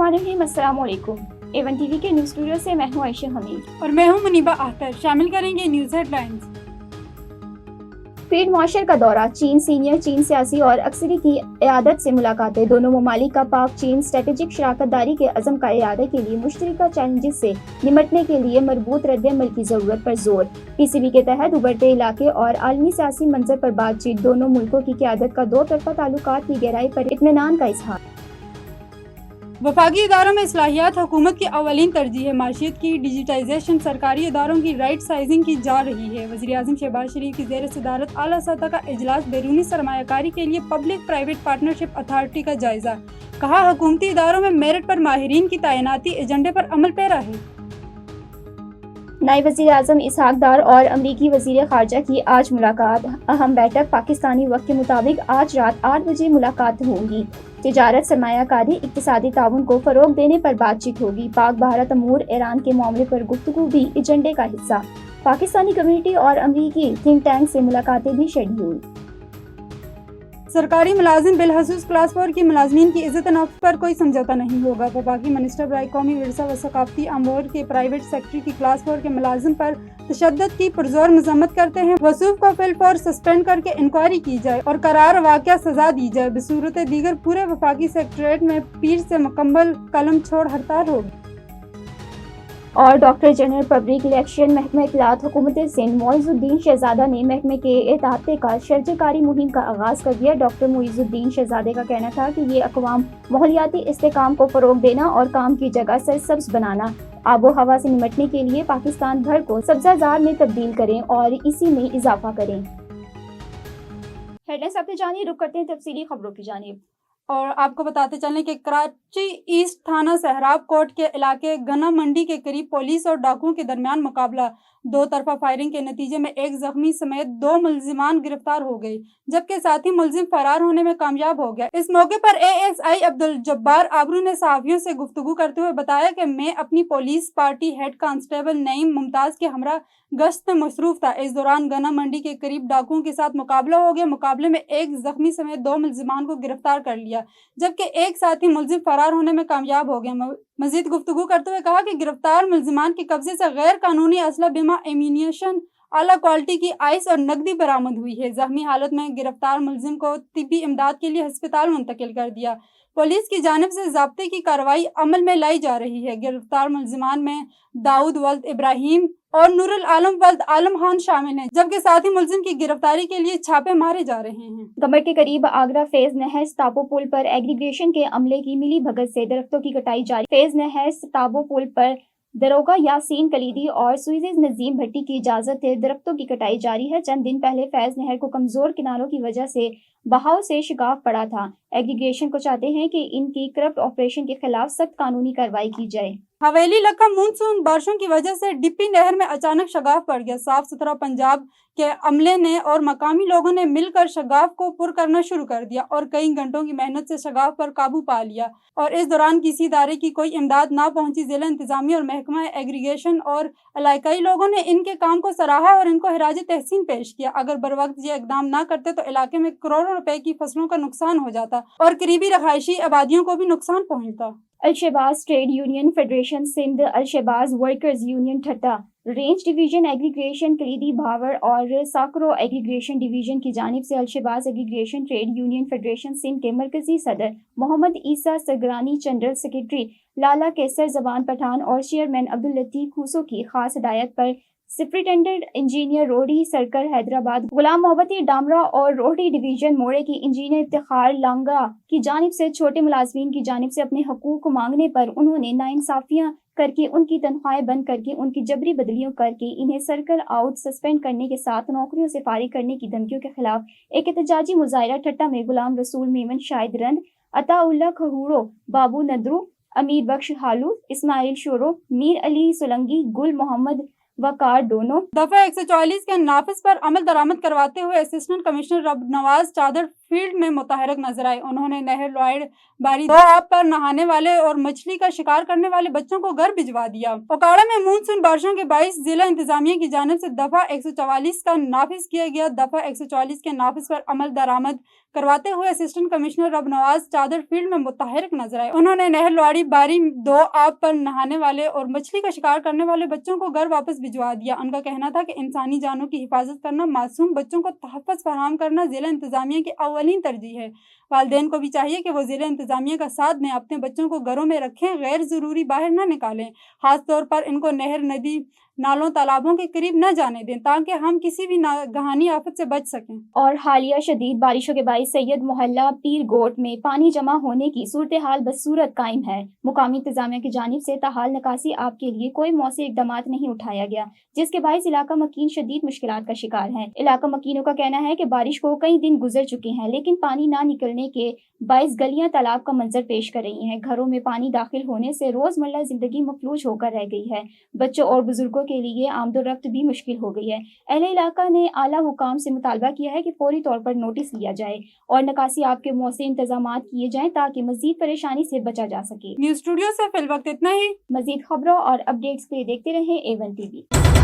बिस्मिल्लाहिर्रहमानिर्रहीम। अस्सलाम वालेकुम। A1 TV के न्यूज़ स्टूडियो से मैं हूं आयशा हमीद और मैं हूं मुनीबा अख्तर। शामिल करेंगे न्यूज़ हेडलाइंस। फील्ड मार्शल का दौरा, चीन सीनियर चीन सियासी और अक्सरी की क़यादत से मुलाकातें। दोनों ममालिक का पाक चीन स्ट्रेटेजिक शराकत दारी के अज़म का इरादे के लिए मुश्तरका चैलेंजेस से निमटने के लिए मरबूत रद्द-ए-अमल की ज़रूरत पर जोर। PCB के तहत उभरते इलाके और आलमी सियासी मंजर पर बातचीत। दोनों मुल्कों की क़यादत का दो तरफ़ा ताल्लुकात की गहराई पर इत्मीनान का इज़हार। वफाकी इदारों में इस्लाहियात हुकूमत की अवलीन तरजीह है। माशियत की डिजिटाइजेशन, सरकारी इदारों की राइट साइजिंग की जा रही है। वज़ीर-ए-आज़म शहबाज शरीफ की ज़ेर सदारत आला सतह का इजलास, बैरूनी सरमायाकारी के लिए पब्लिक प्राइवेट पार्टनरशिप अथॉरिटी का जायजा। कहा, हुकूमती इदारों में मेरिट पर माहिरीन की तैनाती एजेंडे पर अमल पैरा है। नायब वज़ीर-ए-आज़म इसहाक डार और अमरीकी वज़ीर ख़ारजा की आज मुलाकात। अहम बैठक, पाकिस्तानी वक्त के मुताबिक आज रात 8 बजे मुलाकात होंगी। तिजारत, सरमायाकारी, इक़्तिसादी ताउन को फ़रोग़ देने पर बातचीत होगी। पाक भारत अमूर, ईरान के मामले पर गुफ्तगू भी एजेंडे का हिस्सा। पाकिस्तानी कम्युनिटी और अमरीकी थिंक टैंक से मुलाकातें भी शेड्यूल। सरकारी मुलाजिम बिलखसूस क्लास 4 की मुलाजमीन की इज़्ज़त नफ्स पर कोई समझौता नहीं होगा। वफाकी मिनिस्टर बराए कौमी विरसा व सकाफती अमूर के प्राइवेट सेक्रेटरी की क्लास 4 के मुलाजिम पर तशद्दुद की पुरजोर मज़म्मत करते हैं। वसूफ को फिल फौर सस्पेंड करके इंक्वायरी की जाए और करार वाक़या सजा दी जाए। बसूरत दीगर पूरे वफाकी सेक्रेटरीट में पीर से मुकम्मल कलम छोड़ हड़ताल होगी। और डॉक्टर जनरल पब्लिक इलेक्शन महकमा इत्तलात हुकूमत सिंध मोइज़ुद्दीन शहजादा ने महकमे के एहतियाती का शर्जकारी मुहिम का आगाज़ कर दिया। डॉक्टर मोइज़ुद्दीन शहजादे का कहना था कि ये अक़वाम माहौलियाती इस्तेहकाम को फ़रोग़ देना और काम की जगह सरसब्ज़ बनाना, आबो हवा से निमटने के लिए पाकिस्तान भर को सब्ज़ाज़ार में तब्दील करें और इसी में इजाफा करें। हेडलाइंस आपने जानिए, रुक करते हैं तफसीली खबरों की जानिब। और आपको बताते चलें कि कराची ईस्ट थाना सहराब कोट के इलाके गना मंडी के करीब पुलिस और डाकुओं के दरमियान मुकाबला। दो तरफा फायरिंग के नतीजे में एक जख्मी समेत 2 मुलजिमान गिरफ्तार हो गए, जबकि साथी मुलजिम फरार होने में कामयाब हो गया। इस मौके पर ASI अब्दुल जब्बार आबरू ने सहाफियों से गुफ्तगू करते हुए बताया कि मैं अपनी police party head constable Naeem Mumtaz के हमरा गश्त में मसरूफ था। इस दौरान गना मंडी के करीब डाकुओं के साथ मुकाबला हो गया। मुकाबले में एक जख्मी समेत 2 मुलजिमान को गिरफ्तार कर लिया, जबकि एक साथी मुलजिम फरार होने में कामयाब हो गया। मजीद गुफ्तगू करते हुए कहा कि गिरफ्तार मुलजिमान के कब्जे से गैर कानूनी असला, बिमा, एम्यूनिशन, आला क्वालिटी की आइस और नकदी बरामद हुई है। जख्मी हालत में गिरफ्तार मुलजिम को तिब्बी इमदाद के लिए अस्पताल मुंतकिल कर दिया। पुलिस की जानिब से ज़ाब्ते की कार्रवाई अमल में लाई जा रही है। गिरफ्तार मुलजिमान में दाऊद वल्द इब्राहिम और नूरुल आलम वल्द आलम खान शामिल हैं, जबकि साथी मुलजिम की गिरफ्तारी के लिए छापे मारे जा रहे हैं। गमर के करीब आगरा फेज नहर ताबो पुल पर एग्रीगेशन के अमले की मिली भगत से दरख्तों की कटाई जारी। फेज नहर ताबो पुल पर दरोगा यासीन कलीदी और सुइज़ नजीम भट्टी की इजाजत है दरख्तों की कटाई जारी है। चंद दिन पहले फैज नहर को कमजोर किनारों की वजह से बहाव से शिकाफ पड़ा था। एग्रीगेशन को चाहते हैं कि इनकी करप्ट ऑपरेशन के खिलाफ सख्त कानूनी कार्रवाई की जाए। हवेली लखा मानसून बारिशों की वजह से डिप्पी नहर में अचानक शगाफ पड़ गया। साफ सुथरा पंजाब के अमले ने और मकामी लोगों ने मिलकर शगाफ को पुर करना शुरू कर दिया और कई घंटों की मेहनत से शगाफ पर काबू पा लिया। और इस दौरान किसी इदारे की कोई इमदाद ना पहुंची। जिला इंतजामिया और महकमा एग्रीगेशन और इलाकाई लोगों ने इनके काम को सराहा और इनको हिराज तहसीन पेश किया। अगर बर वक्त ये इकदाम ना करते तो इलाके में करोड़ों रुपए की फसलों का नुकसान हो जाता और करीबी रहायशी आबादियों को भी नुकसान पहुंचता। Al-Shahbaz trade union federation Sindh, Al-Shahbaz workers union Thatta, range division aggregation Kalidi Bhawar और साकरो एग्रीगेशन डिवीजन की जानिब से Al-Shahbaz aggregation trade union federation Sindh के मरकजी सदर मोहम्मद ईसा सरगरानी, जनरल सेक्रेटरी लाला कैसर जबान पठान और चेयरमैन अब्दुल लतीफ खूसो की खास हिदायत पर superintendent engineer Rohri circle Hyderabad Ghulam Mohabbati Damra और रोहड़ी डिवीजन मोड़े की इंजीनियर इफ्तिखार लांगा की जानिब से छोटे मुलाजमीन की जानिब से अपने हकूक मांगने पर उन्होंने नाइंसाफियां करके उनकी तनख्वाहें बंद करके उनकी जबरी बदलियों करके इन्हें सर्कल आउट सस्पेंड करने के साथ नौकरियों से फारिग करने की धमकियों के खिलाफ एक एहतजाजी मुजाहिरा ठट्टा में गुलाम रसूल मेमन शाहिद रंद, अताउल्ला खहूरो, बाबू नदरू, अमीर बख्श हालू, इस्माइल शोरो, मीर अली सोलंगी, गुल मोहम्मद वकार दफा 144 के नाफिज पर अमल दरामद करवाते हुए असिस्टेंट कमिश्नर रब नवाज चादर فیلڈ میں متحرک نظر آئے۔ انہوں نے نہر لوئیڈ باری 2 آب پر نہانے والے اور مچھلی کا شکار کرنے والے بچوں کو گھر بھجوا دیا۔ اوکاڑا میں مونسون بارشوں کے باعث ضلع انتظامیہ کی جانب سے دفعہ 144 کا نافذ کیا گیا۔ دفعہ 144 کے نافذ پر عمل درآمد کرواتے ہوئے اسسٹنٹ کمشنر رب نواز چادر فیلڈ میں متحرک نظر آئے۔ انہوں نے نہر لوئیڈ باری 2 آب پر نہانے والے اور مچھلی کا شکار کرنے والے بچوں کو گھر واپس بھجوا دیا۔ ان کا کہنا تھا کہ انسانی جانوں کی حفاظت کرنا، معصوم بچوں کو تحفظ فراہم کرنا ضلع انتظامیہ کی اولین ترجیح ہے۔ والدین کو بھی چاہیے کہ وہ ضلع انتظامیہ کا ساتھ دیں، اپنے بچوں کو گھروں میں رکھیں، غیر ضروری باہر نہ نکالیں، خاص طور پر ان کو نہر، ندی، نالوں، تالابوں کے قریب نہ جانے دیں تاکہ ہم کسی بھی ناگہانی آفت سے بچ سکیں۔ اور حالیہ شدید بارشوں کے باعث سید محلہ پیر گوٹ میں پانی جمع ہونے کی صورتحال بصورت قائم ہے۔ مقامی انتظامیہ کی جانب سے تاحال نکاسی آب کے لیے کوئی مؤثر اقدامات نہیں اٹھایا گیا، جس کے باعث علاقہ مکین شدید مشکلات کا شکار ہے۔ علاقہ مکینوں کا کہنا ہے کہ بارش کو کئی دن گزر چکے ہیں، لیکن پانی نہ نکلنے کے باعث گلیاں تالاب کا منظر پیش کر رہی ہیں۔ گھروں میں پانی داخل ہونے سے روزمرہ زندگی مفلوج ہو کر رہ گئی ہے۔ بچوں اور بزرگوں کے لیے آمد و رفت بھی مشکل ہو گئی ہے۔ اہل علاقہ نے اعلیٰ حکام سے مطالبہ کیا ہے کہ فوری طور پر نوٹس لیا جائے اور نکاسی آب کے مؤثر انتظامات کیے جائیں تاکہ مزید پریشانی سے بچا جا سکے۔ نیوز اسٹوڈیو سے فی الوقت اتنا ہی۔ مزید خبروں اور اپڈیٹس کے لیے دیکھتے رہیں A1 TV۔